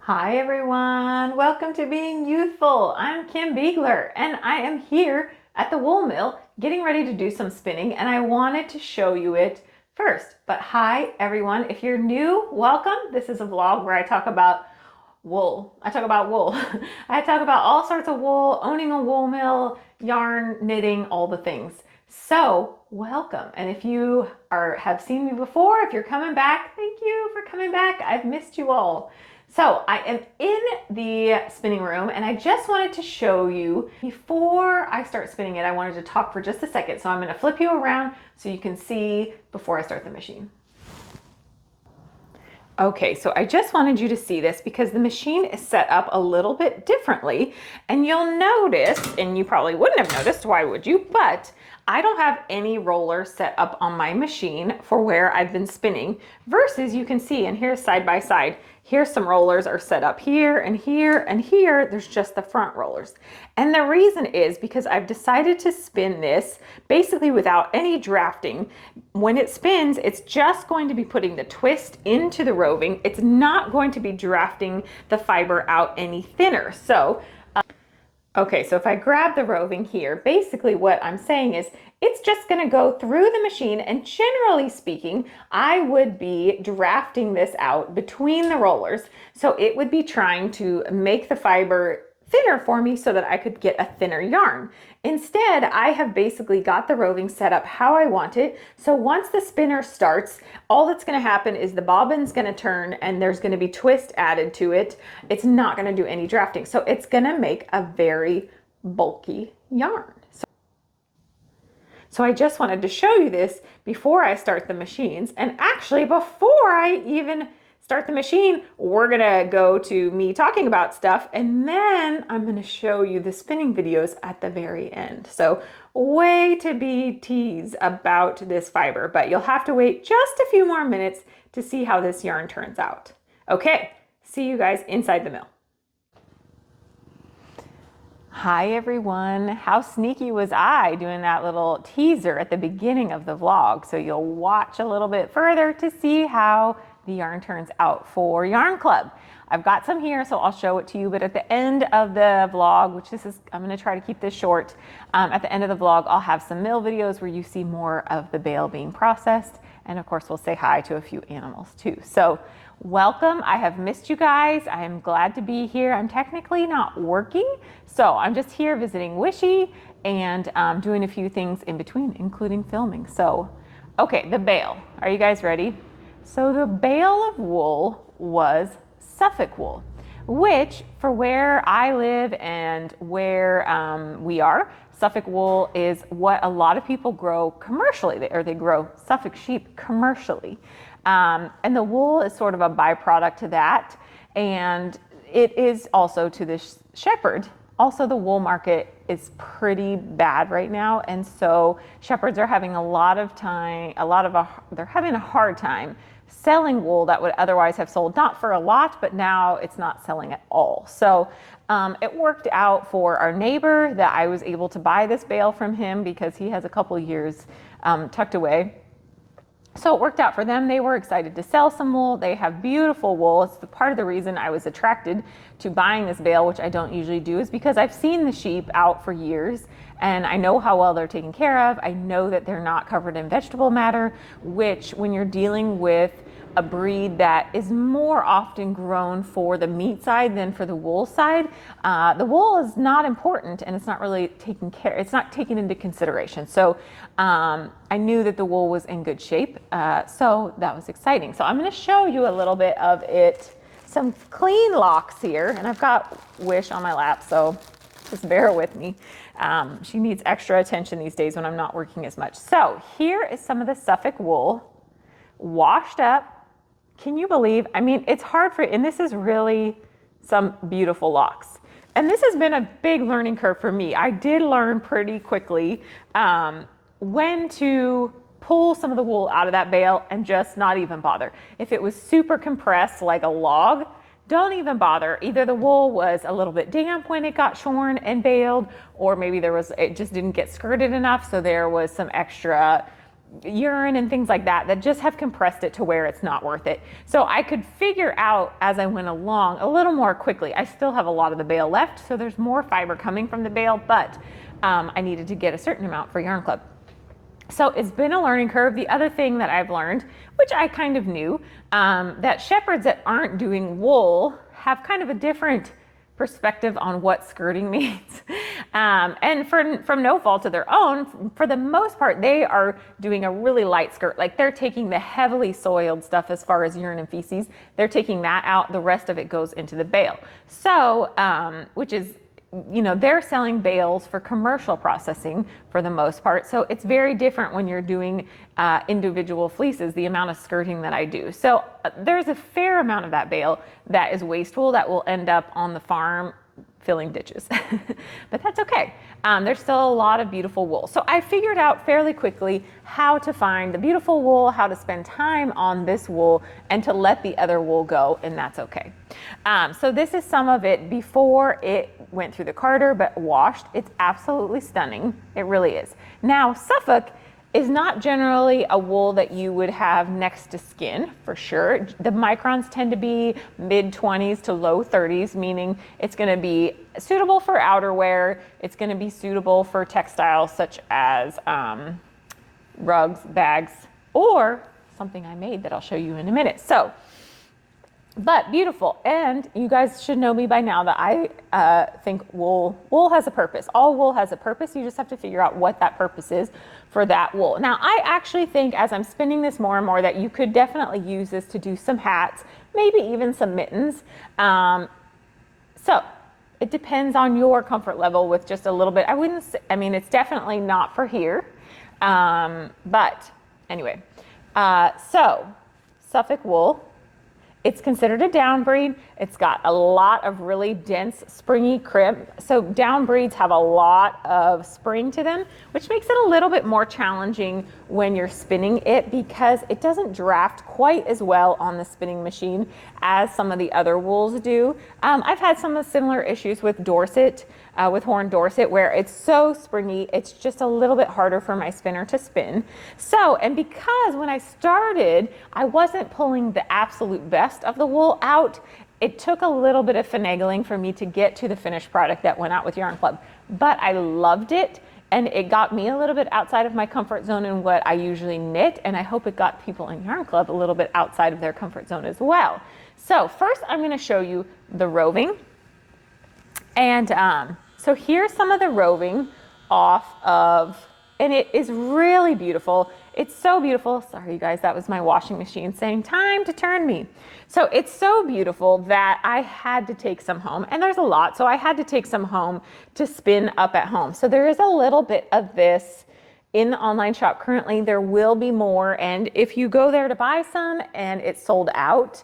Hi everyone, welcome to Being Youthful. I'm Kim Beegler and I am here at the wool mill getting ready to do some spinning, and I wanted to show you it first. But hi everyone, if you're new, welcome. This is a vlog where I talk about wool. I talk about wool. I talk about all sorts of wool, owning a wool mill, yarn, knitting, all the things. So welcome. And if you have seen me before, if you're coming back, thank you for coming back. I've missed you all. So I am in the spinning room and I just wanted to show you, before I start spinning it, I wanted to talk for just a second. So I'm going to flip you around so you can see before I start the machine. Okay, so I just wanted you to see this because the machine is set up a little bit differently, and you'll notice, and you probably wouldn't have noticed, why would you? But I don't have any roller set up on my machine for where I've been spinning, versus you can see, and here's side by side, here's some rollers are set up here and here and here. There's just the front rollers. And the reason is because I've decided to spin this basically without any drafting. When it spins, it's just going to be putting the twist into the roving. It's not going to be drafting the fiber out any thinner. So okay, so if I grab the roving here, basically what I'm saying is it's just going to go through the machine, and generally speaking, I would be drafting this out between the rollers. So it would be trying to make the fiber thinner for me so that I could get a thinner yarn. Instead, I have basically got the roving set up how I want it. So once the spinner starts, all that's going to happen is the bobbin's going to turn and there's going to be twist added to it. It's not going to do any drafting. So it's going to make a very bulky yarn. So I just wanted to show you this before I start the machines. And actually, before I even start the machine, we're gonna go to me talking about stuff, and then I'm gonna show you the spinning videos at the very end. So way to be teased about this fiber, but you'll have to wait just a few more minutes to see how this yarn turns out. Okay, see you guys inside the mill. Hi everyone, how sneaky was I doing that little teaser at the beginning of the vlog? So you'll watch a little bit further to see how the yarn turns out for Yarn Club. I've got some here, so I'll show it to you, but at the end of the vlog, which I'm gonna try to keep this short, at the end of the vlog, I'll have some mill videos where you see more of the bale being processed. And of course, we'll say hi to a few animals too. So welcome, I have missed you guys. I am glad to be here. I'm technically not working, so I'm just here visiting Wishy and doing a few things in between, including filming. So, okay, the bale, are you guys ready? So the bale of wool was Suffolk wool, which for where I live and where we are, Suffolk wool is what a lot of people grow commercially, or they grow Suffolk sheep commercially. And the wool is sort of a byproduct to that. And it is also to the shepherd. Also, the wool market is pretty bad right now. And so shepherds are having they're having a hard time selling wool that would otherwise have sold, not for a lot, but now it's not selling at all. So it worked out for our neighbor that I was able to buy this bale from him because he has a couple years tucked away. So it worked out for them. They were excited to sell some wool. They have beautiful wool. It's part of the reason I was attracted to buying this bale, which I don't usually do, is because I've seen the sheep out for years and I know how well they're taken care of. I know that they're not covered in vegetable matter, which when you're dealing with a breed that is more often grown for the meat side than for the wool side, the wool is not important and it's not really it's not taken into consideration. So I knew that the wool was in good shape, so that was exciting. So I'm going to show you a little bit of it, some clean locks here, and I've got Wish on my lap, so just bear with me. She needs extra attention these days when I'm not working as much. So here is some of the Suffolk wool washed up. Can you believe? I mean, it's hard and this is really some beautiful locks. And this has been a big learning curve for me. I did learn pretty quickly when to pull some of the wool out of that bale and just not even bother. If it was super compressed like a log, don't even bother. Either the wool was a little bit damp when it got shorn and baled, or maybe it just didn't get skirted enough, so there was some extra urine and things like that that just have compressed it to where it's not worth it. So I could figure out as I went along a little more quickly. I still have a lot of the bale left, so there's more fiber coming from the bale, but I needed to get a certain amount for Yarn Club. So it's been a learning curve. The other thing that I've learned, which I kind of knew, that shepherds that aren't doing wool have kind of a different perspective on what skirting means. And from no fault of their own, for the most part, they are doing a really light skirt. Like they're taking the heavily soiled stuff as far as urine and feces, they're taking that out. The rest of it goes into the bale. So, which is, you know, they're selling bales for commercial processing for the most part. So it's very different when you're doing individual fleeces, the amount of skirting that I do. So there's a fair amount of that bale that is waste wool that will end up on the farm filling ditches, but that's okay. There's still a lot of beautiful wool. So I figured out fairly quickly how to find the beautiful wool, how to spend time on this wool, and to let the other wool go, and that's okay. So this is some of it before it went through the carder, but washed. It's absolutely stunning. It really is. Now, Suffolk is not generally a wool that you would have next to skin, for sure. The microns tend to be mid 20s to low 30s, meaning it's going to be suitable for outerwear. It's going to be suitable for textiles such as rugs, bags, or something I made that I'll show you in a minute. So, but beautiful. And you guys should know me by now that I think wool has a purpose. All wool has a purpose. You just have to figure out what that purpose is for that wool. Now, I actually think as I'm spinning this more and more that you could definitely use this to do some hats, maybe even some mittens. So it depends on your comfort level with just a little bit. I mean, it's definitely not for here. But anyway, so Suffolk wool. It's considered a down breed. It's got a lot of really dense, springy crimp. So down breeds have a lot of spring to them, which makes it a little bit more challenging when you're spinning it because it doesn't draft quite as well on the spinning machine as some of the other wools do. I've had some of the similar issues with Dorset, with Horn Dorset, where it's so springy, it's just a little bit harder for my spinner to spin. So, and because when I started, I wasn't pulling the absolute best of the wool out, it took a little bit of finagling for me to get to the finished product that went out with Yarn Club, but I loved it. And it got me a little bit outside of my comfort zone in what I usually knit. And I hope it got people in Yarn Club a little bit outside of their comfort zone as well. So first I'm going to show you the roving. And so here's some of the roving off of, and it is really beautiful. It's so beautiful. Sorry, you guys, that was my washing machine saying time to turn me. So it's so beautiful that I had to take some home, and there's a lot. So I had to take some home to spin up at home. So there is a little bit of this in the online shop currently. There will be more. And if you go there to buy some and it's sold out,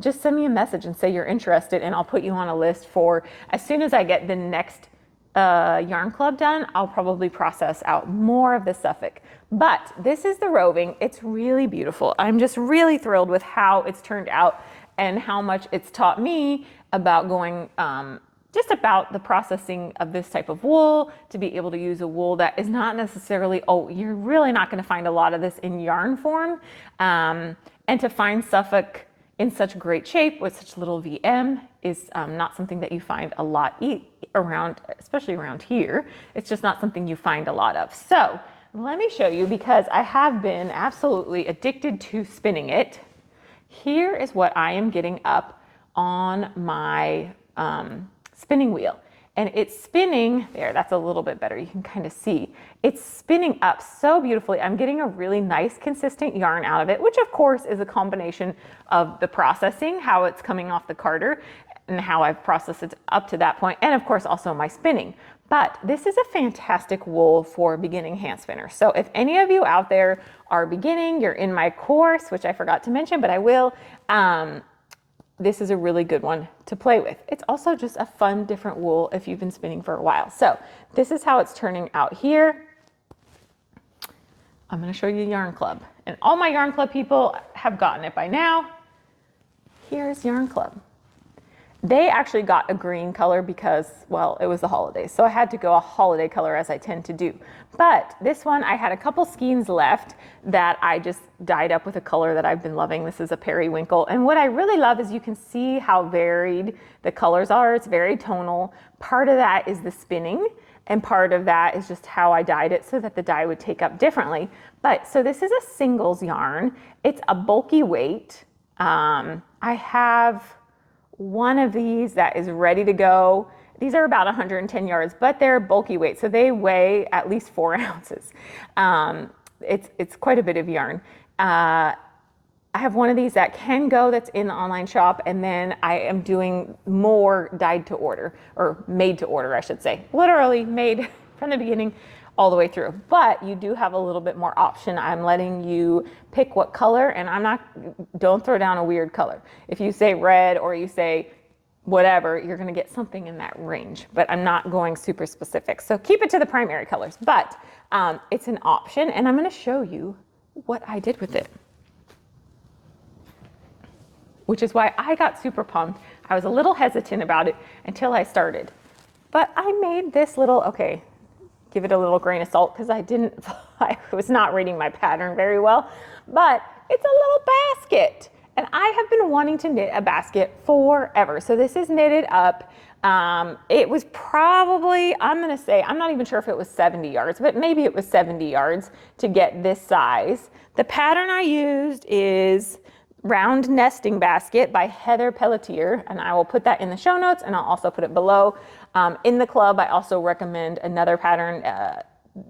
just send me a message and say you're interested, and I'll put you on a list for as soon as I get the next Yarn Club done, I'll probably process out more of the Suffolk. But this is the roving. It's really beautiful. I'm just really thrilled with how it's turned out and how much it's taught me about going, just about the processing of this type of wool, to be able to use a wool that is not necessarily, oh, you're really not going to find a lot of this in yarn form. And to find Suffolk in such great shape with such little VM is not something that you find a lot around, especially around here. It's just not something you find a lot of. So let me show you, because I have been absolutely addicted to spinning it. Here is what I am getting up on my spinning wheel. And it's spinning, there, that's a little bit better. You can kind of see. It's spinning up so beautifully. I'm getting a really nice, consistent yarn out of it, which of course is a combination of the processing, how it's coming off the carder, and how I've processed it up to that point, and of course also my spinning. But this is a fantastic wool for beginning hand spinners. So if any of you out there are beginning, you're in my course, which I forgot to mention, but I will, this is a really good one to play with. It's also just a fun, different wool if you've been spinning for a while. So this is how it's turning out here. I'm going to show you Yarn Club. And all my Yarn Club people have gotten it by now. Here's Yarn Club. They actually got a green color because, well, it was the holidays. So I had to go a holiday color as I tend to do. But this one, I had a couple skeins left that I just dyed up with a color that I've been loving. This is a periwinkle. And what I really love is you can see how varied the colors are. It's very tonal. Part of that is the spinning, and part of that is just how I dyed it so that the dye would take up differently. But so this is a singles yarn. It's a bulky weight. I have one of these that is ready to go. These are about 110 yards, but they're bulky weight, so they weigh at least 4 ounces. It's quite a bit of yarn. I have one of these that can go that's in the online shop, and then I am doing more dyed to order, or made to order, I should say. Literally made from the beginning all the way through. But you do have a little bit more option. I'm letting you pick what color, and don't throw down a weird color. If you say red or you say whatever, you're gonna get something in that range, but I'm not going super specific. So keep it to the primary colors, but it's an option, and I'm gonna show you what I did with it, which is why I got super pumped. I was a little hesitant about it until I started, but I made this little, okay, give it a little grain of salt because I was not reading my pattern very well, but it's a little basket. And I have been wanting to knit a basket forever. So this is knitted up. It was probably, I'm gonna say, I'm not even sure if it was 70 yards, but maybe it was 70 yards to get this size. The pattern I used is Round Nesting Basket by Heather Pelletier, and I will put that in the show notes, and I'll also put it below. In the club, I also recommend another pattern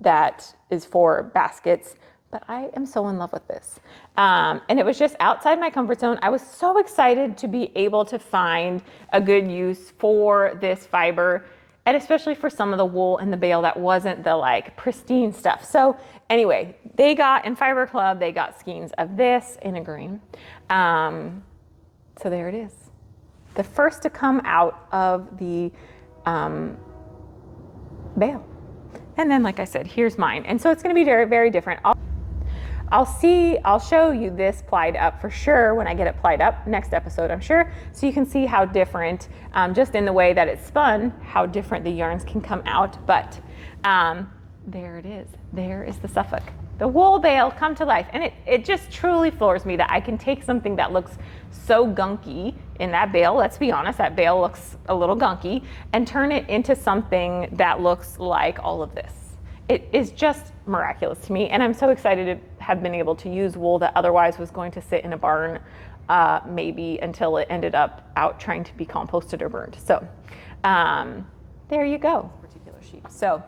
that is for baskets, but I am so in love with this. And it was just outside my comfort zone. I was so excited to be able to find a good use for this fiber, and especially for some of the wool and the bale that wasn't the like pristine stuff. So anyway, they got in Fiber Club, they got skeins of this in a green. So there it is. The first to come out of the bale. And then, like I said, here's mine. And so it's gonna be very, very different. I'll show you this plied up for sure when I get it plied up next episode, I'm sure. So you can see how different, just in the way that it's spun, how different the yarns can come out. But there it is. There is the Suffolk. The wool bale come to life. And it just truly floors me that I can take something that looks so gunky in that bale, let's be honest, that bale looks a little gunky, and turn it into something that looks like all of this. It is just miraculous to me, and I'm so excited to have been able to use wool that otherwise was going to sit in a barn maybe until it ended up out trying to be composted or burned. So there you go, particular sheep. So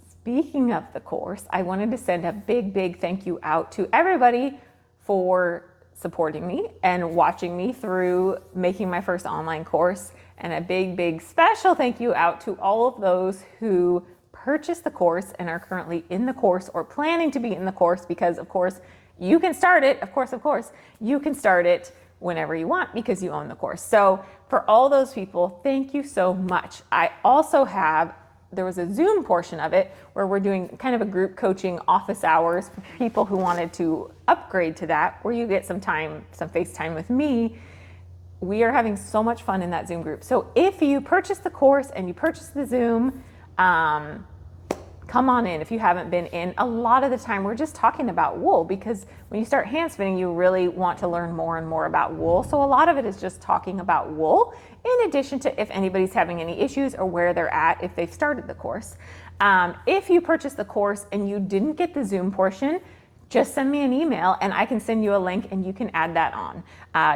speaking of the course, I wanted to send a big, big thank you out to everybody for supporting me and watching me through making my first online course, and a big, big special thank you out to all of those who purchased the course and are currently in the course or planning to be in the course, because of course you can start it, of course, you can start it whenever you want because you own the course. So for all those people, thank you so much. I also there was a Zoom portion of it where we're doing kind of a group coaching office hours for people who wanted to upgrade to that, where you get some time, some FaceTime with me. We are having so much fun in that Zoom group. So if you purchase the course and you purchase the Zoom, come on in if you haven't been in. A lot of the time we're just talking about wool, because when you start hand spinning, you really want to learn more and more about wool. So a lot of it is just talking about wool, in addition to if anybody's having any issues or where they're at if they've started the course. If you purchased the course and you didn't get the Zoom portion, just send me an email and I can send you a link and you can add that on.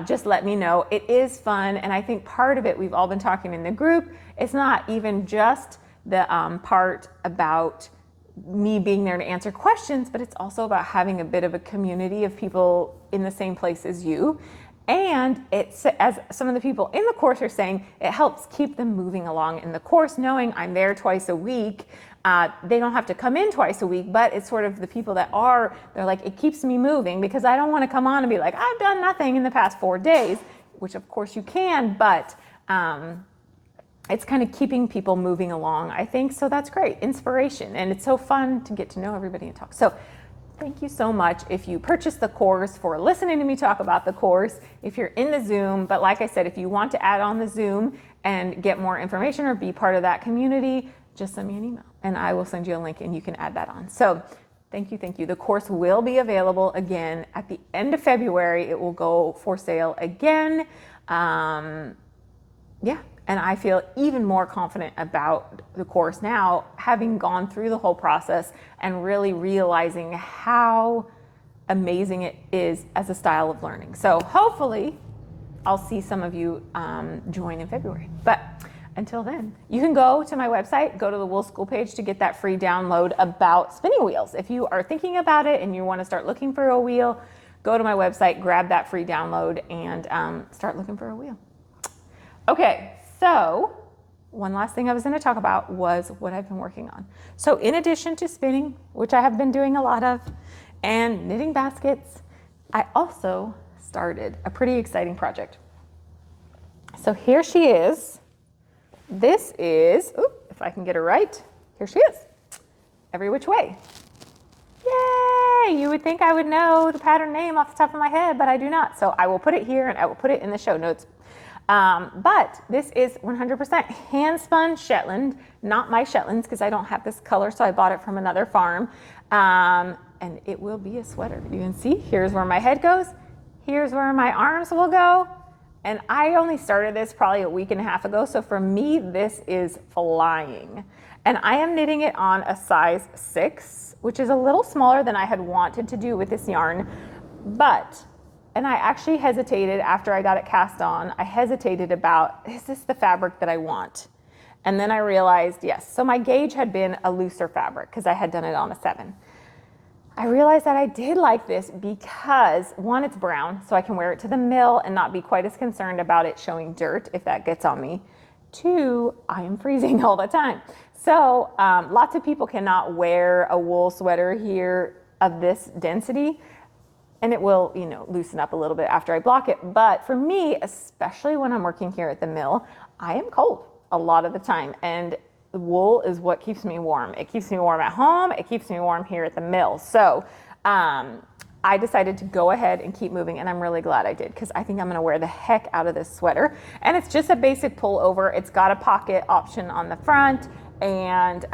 Just let me know. It is fun, and I think part of it, we've all been talking in the group, it's not even just the part about me being there to answer questions, but it's also about having a bit of a community of people in the same place as you. And it's, as some of the people in the course are saying, it helps keep them moving along in the course, knowing I'm there twice a week. They don't have to come in twice a week, but it's sort of the people that are, they're like, it keeps me moving, because I don't want to come on and be like, I've done nothing in the past 4 days, which of course you can, but it's kind of keeping people moving along, I think. So that's great, inspiration. And it's so fun to get to know everybody and talk. So Thank you so much if you purchased the course, for listening to me talk about the course, if you're in the Zoom. But like I said, if you want to add on the Zoom and get more information or be part of that community, just send me an email and I will send you a link and you can add that on. So thank you, thank you. The course will be available again at the end of February. It will go for sale again. Yeah. And I feel even more confident about the course now, having gone through the whole process and really realizing how amazing it is as a style of learning. So hopefully I'll see some of you join in February. But until then, you can go to my website, go to the Wool School page to get that free download about spinning wheels. If you are thinking about it and you want to start looking for a wheel, go to my website, grab that free download, and start looking for a wheel. Okay. So one last thing I was going to talk about was what I've been working on. So in addition to spinning, which I have been doing a lot of, and knitting baskets, I also started a pretty exciting project. So here she is. This is, if I can get her right, here she is. Every Which Way. Yay! You would think I would know the pattern name off the top of my head, but I do not. So I will put it here and I will put it in the show notes. But this is 100% hand spun Shetland, not my Shetlands because I don't have this color, so I bought it from another farm. And it will be a sweater. You can see, here's where my head goes, here's where my arms will go. And I only started this probably a week and a half ago, so for me, this is flying. And I am knitting it on a size 6, which is a little smaller than I had wanted to do with this yarn, and I actually hesitated after I got it cast on. I hesitated about, is this the fabric that I want? And then I realized, yes. So my gauge had been a looser fabric because I had done it on a 7. I realized that I did like this because, one, it's brown, so I can wear it to the mill and not be quite as concerned about it showing dirt if that gets on me. 2, I am freezing all the time. So lots of people cannot wear a wool sweater here of this density. And it will, loosen up a little bit after I block it. But for me, especially when I'm working here at the mill, I am cold a lot of the time. And the wool is what keeps me warm. It keeps me warm at home. It keeps me warm here at the mill. So I decided to go ahead and keep moving. And I'm really glad I did because I think I'm going to wear the heck out of this sweater. And it's just a basic pullover. It's got a pocket option on the front. And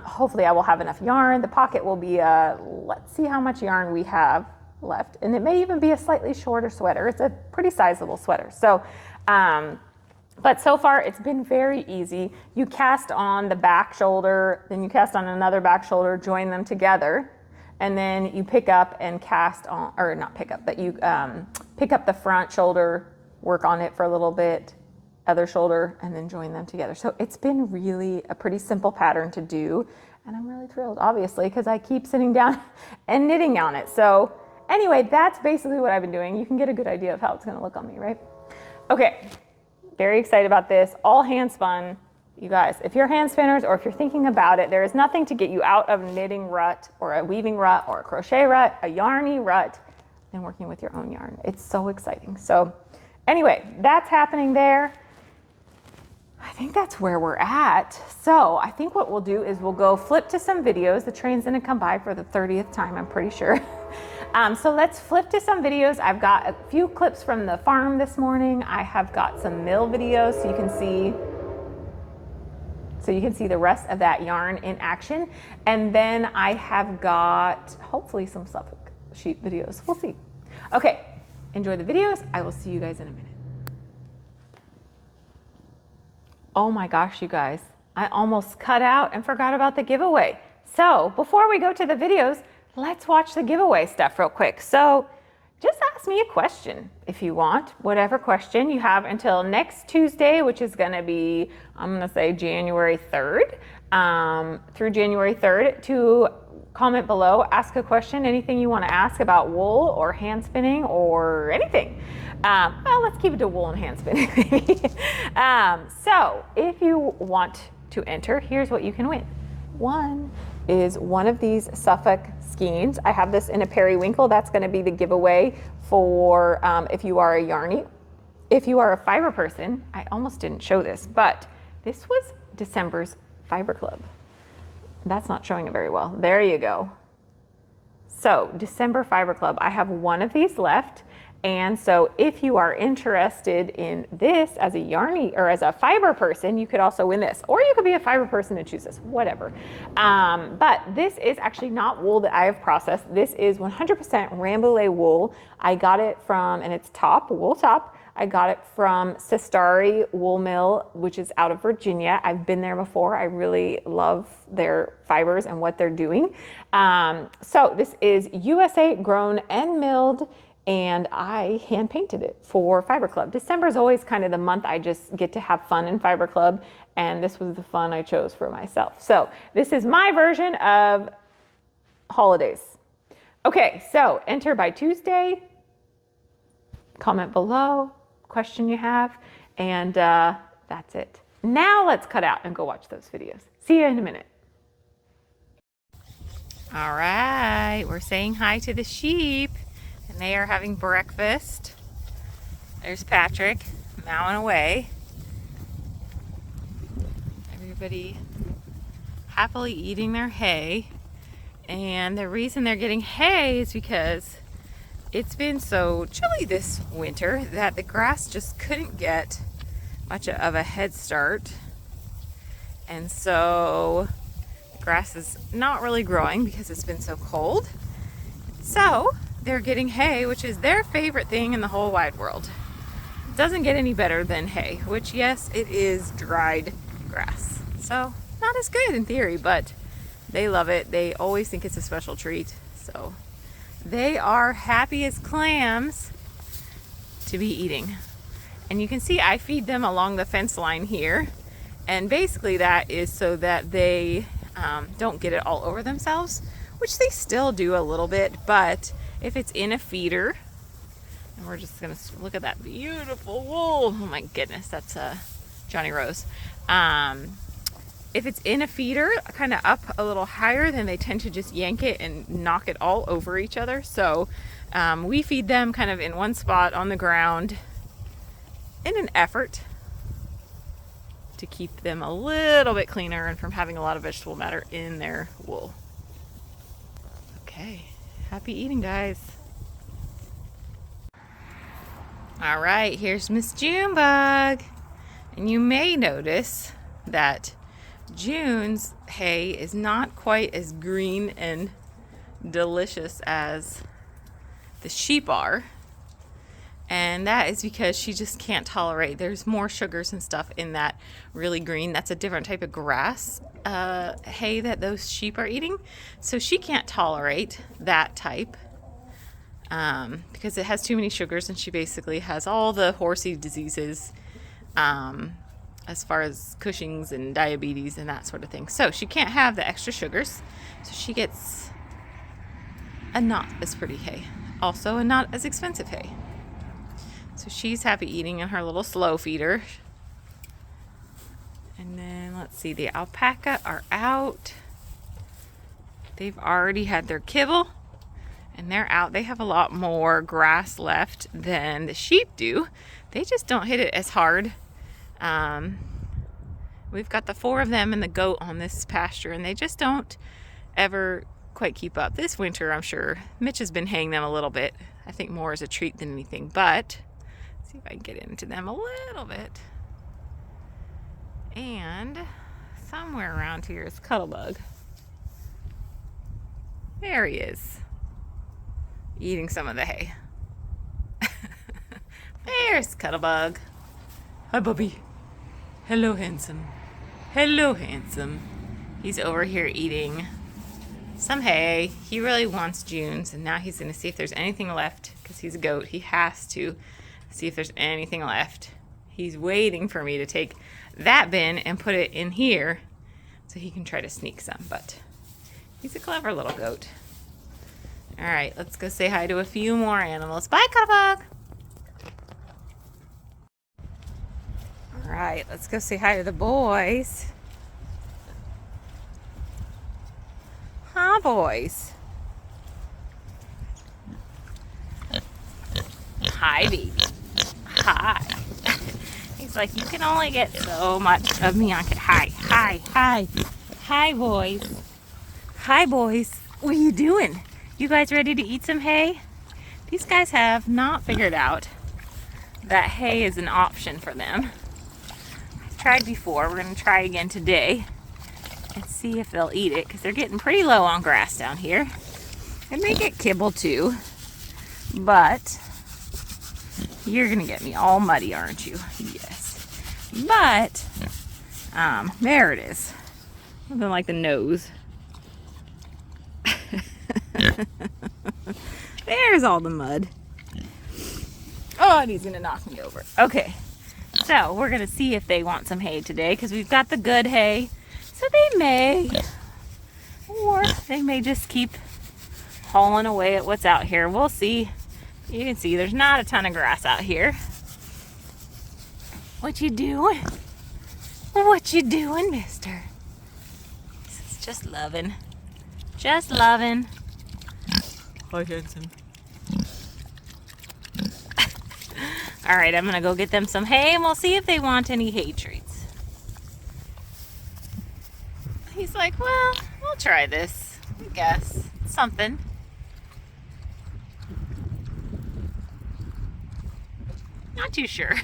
hopefully I will have enough yarn. The pocket will be let's see how much yarn we have left, and it may even be a slightly shorter sweater. It's a pretty sizable sweater. So but so far it's been very easy. You cast on the back shoulder, then you cast on another back shoulder, join them together, and then you pick up and cast on, or not pick up, but you pick up the front shoulder, work on it for a little bit, other shoulder, and then join them together. So it's been really a pretty simple pattern to do, and I'm really thrilled, obviously, because I keep sitting down and knitting on it. So anyway, that's basically what I've been doing. You can get a good idea of how it's going to look on me, right? Okay, very excited about this. All hand spun. You guys, if you're hand spinners or if you're thinking about it, there is nothing to get you out of a knitting rut or a weaving rut or a crochet rut, a yarny rut, than working with your own yarn. It's so exciting. So anyway, that's happening there. I think that's where we're at. So I think what we'll do is we'll go flip to some videos. The train's gonna come by for the 30th time, I'm pretty sure. So let's flip to some videos. I've got a few clips from the farm this morning. I have got some mill videos so you can see the rest of that yarn in action. And then I have got hopefully some Suffolk sheep videos. We'll see. Okay, enjoy the videos. I will see you guys in a minute. Oh my gosh, you guys, I almost cut out and forgot about the giveaway. So before we go to the videos, let's watch the giveaway stuff real quick. So just ask me a question if you want, whatever question you have until next Tuesday, which is gonna be, I'm gonna say January 3rd, through January 3rd, to comment below, ask a question, anything you wanna ask about wool or hand spinning or anything. Well, let's keep it to wool and hand spinning. So if you want to enter, here's what you can win. One is one of these Suffolk skeins. I have this in a periwinkle. That's going to be the giveaway for if you are a yarny. If you are a fiber person, I almost didn't show this, but this was December's Fiber Club. That's not showing it very well. There you go. So December Fiber Club, I have one of these left. And so if you are interested in this as a yarny or as a fiber person, you could also win this. Or you could be a fiber person and choose this, whatever. But this is actually not wool that I have processed. This is 100% Rambouillet wool. I got it from, and it's top, wool top. I got it from Cestari Wool Mill, which is out of Virginia. I've been there before. I really love their fibers and what they're doing. So this is USA grown and milled, and I hand painted it for Fiber Club. December is always kind of the month I just get to have fun in Fiber Club, and this was the fun I chose for myself. So this is my version of holidays. Okay, so enter by Tuesday. Comment below, question you have, and that's it. Now let's cut out and go watch those videos. See you in a minute. All right, we're saying hi to the sheep, and they are having breakfast. There's Patrick mowing away. Everybody happily eating their hay, and the reason they're getting hay is because it's been so chilly this winter that the grass just couldn't get much of a head start. And so the grass is not really growing because it's been so cold. So they're getting hay, which is their favorite thing in the whole wide world. It doesn't get any better than hay, which, yes, it is dried grass. So not as good in theory, but they love it. They always think it's a special treat. So they are happy as clams to be eating. And you can see I feed them along the fence line here. And basically that is so that they don't get it all over themselves, which they still do a little bit. But if it's in a feeder, and we're just gonna look at that beautiful wool. Oh my goodness, that's Johnny Rose. If it's in a feeder, kind of up a little higher, then they tend to just yank it and knock it all over each other. So we feed them kind of in one spot on the ground in an effort to keep them a little bit cleaner and from having a lot of vegetable matter in their wool. Okay, happy eating, guys. All right, here's Miss Junebug. And you may notice that June's hay is not quite as green and delicious as the sheep are, and that is because she just can't tolerate, there's more sugars and stuff in that really green, that's a different type of grass hay that those sheep are eating, so she can't tolerate that type because it has too many sugars, and she basically has all the horsey diseases as far as Cushing's and diabetes and that sort of thing. So she can't have the extra sugars. So she gets a not as pretty hay. Also a not as expensive hay. So she's happy eating in her little slow feeder. And then let's see, the alpaca are out. They've already had their kibble and they're out. They have a lot more grass left than the sheep do. They just don't hit it as hard. We've got the 4 of them and the goat on this pasture, and they just don't ever quite keep up. This winter, I'm sure Mitch has been haying them a little bit. I think more as a treat than anything, but let's see if I can get into them a little bit. And somewhere around here is Cuttlebug. There he is, eating some of the hay. There's Cuttlebug. Hi, Bubby. Hello, handsome. Hello, handsome. He's over here eating some hay. He really wants June's, and now he's going to see if there's anything left, because he's a goat. He has to see if there's anything left. He's waiting for me to take that bin and put it in here so he can try to sneak some, but he's a clever little goat. All right, let's go say hi to a few more animals. Bye, Cuttlebug. All right, let's go say hi to the boys. Huh, boys? Hi, baby. Hi. He's like, you can only get so much of me. Hi, hi, hi. Hi, boys. Hi, boys. What are you doing? You guys ready to eat some hay? These guys have not figured out that hay is an option for them. I've tried before. We're going to try again today and see if they'll eat it, because they're getting pretty low on grass down here. They may get kibble too, but you're going to get me all muddy, aren't you? Yes. But, there it is. Something like the nose. There's all the mud. Oh, and he's gonna knock me over. Okay, so we're gonna see if they want some hay today, because we've got the good hay. So they may, or they may just keep hauling away at what's out here. We'll see. You can see there's not a ton of grass out here. What you doing? What you doing, mister? This is just loving. Just loving. Hi, Hanson. All right, I'm gonna go get them some hay and we'll see if they want any hay treats. He's like, well, we'll try this, I guess. Something. Not too sure.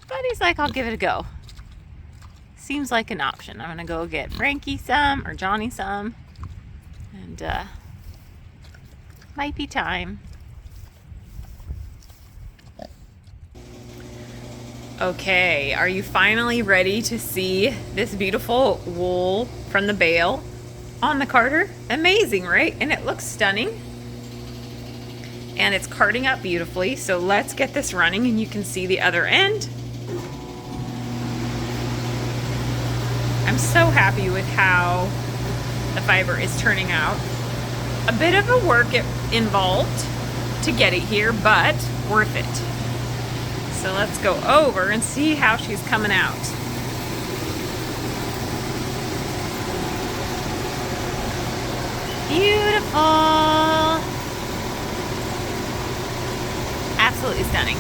But he's like, I'll give it a go. Seems like an option. I'm gonna go get Frankie some, or Johnny some. And might be time. Okay, are you finally ready to see this beautiful wool from the bale on the carter? Amazing, right? And it looks stunning. And it's carding up beautifully. So let's get this running and you can see the other end. I'm so happy with how the fiber is turning out. A bit of a work involved to get it here, but worth it. So let's go over and see how she's coming out. Beautiful. Absolutely stunning.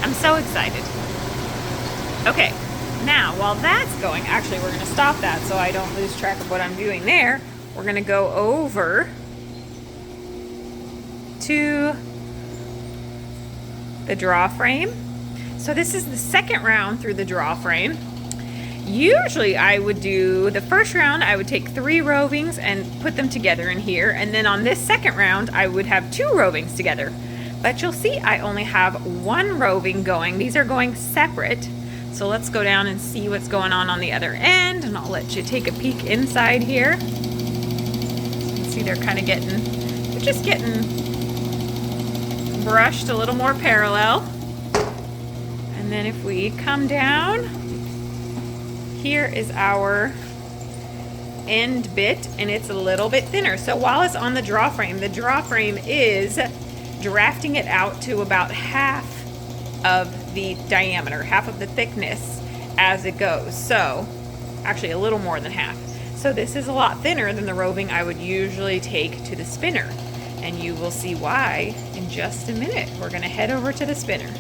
I'm so excited. Okay, now while that's going, actually we're going to stop that so I don't lose track of what I'm doing there. We're going to go over to the draw frame. So this is the second round through the draw frame. Usually I would do the first round, I would take 3 rovings and put them together in here. And then on this second round, I would have 2 rovings together. But you'll see I only have 1 roving going. These are going separate. So let's go down and see what's going on the other end. And I'll let you take a peek inside here. So you can see they're kind of they're just getting brushed a little more parallel. And then if we come down, here is our end bit, and it's a little bit thinner. So while it's on the draw frame is drafting it out to about half of the diameter, half of the thickness as it goes. So actually a little more than half. So this is a lot thinner than the roving I would usually take to the spinner. And you will see why in just a minute. We're gonna head over to the spinner.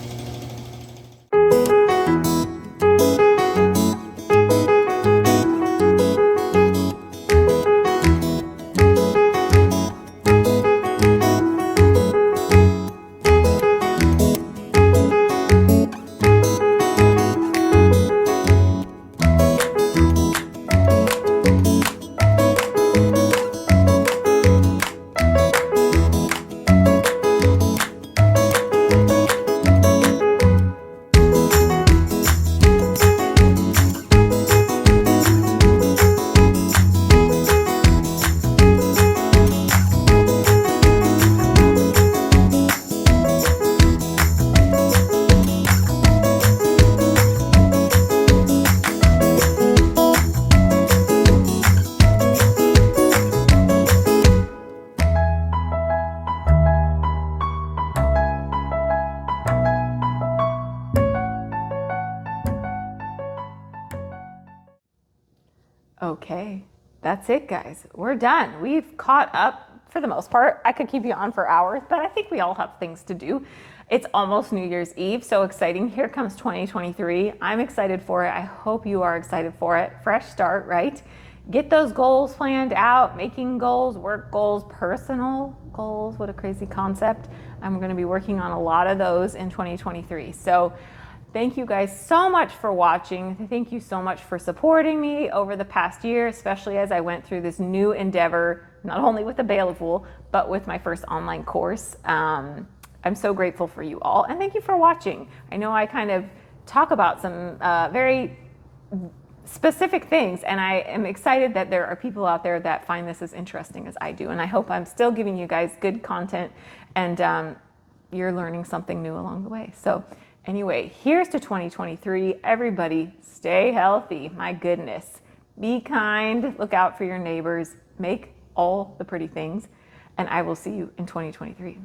Okay, that's it, guys. We're done. We've caught up for the most part. I could keep you on for hours, but I think we all have things to do. It's almost New Year's Eve, so exciting. Here comes 2023. I'm excited for it. I hope you are excited for it. Fresh start, right? get those goals planned out, making goals, work goals, personal goals. What a crazy concept. I'm going to be working on a lot of those in 2023. So thank you guys so much for watching. Thank you so much for supporting me over the past year, especially as I went through this new endeavor, not only with the Bale of Wool, but with my first online course. I'm so grateful for you all, and thank you for watching. I know I kind of talk about some very specific things, and I am excited that there are people out there that find this as interesting as I do, and I hope I'm still giving you guys good content, and you're learning something new along the way. So anyway, here's to 2023. Everybody stay healthy. My goodness. Be kind, look out for your neighbors, make all the pretty things, and I will see you in 2023.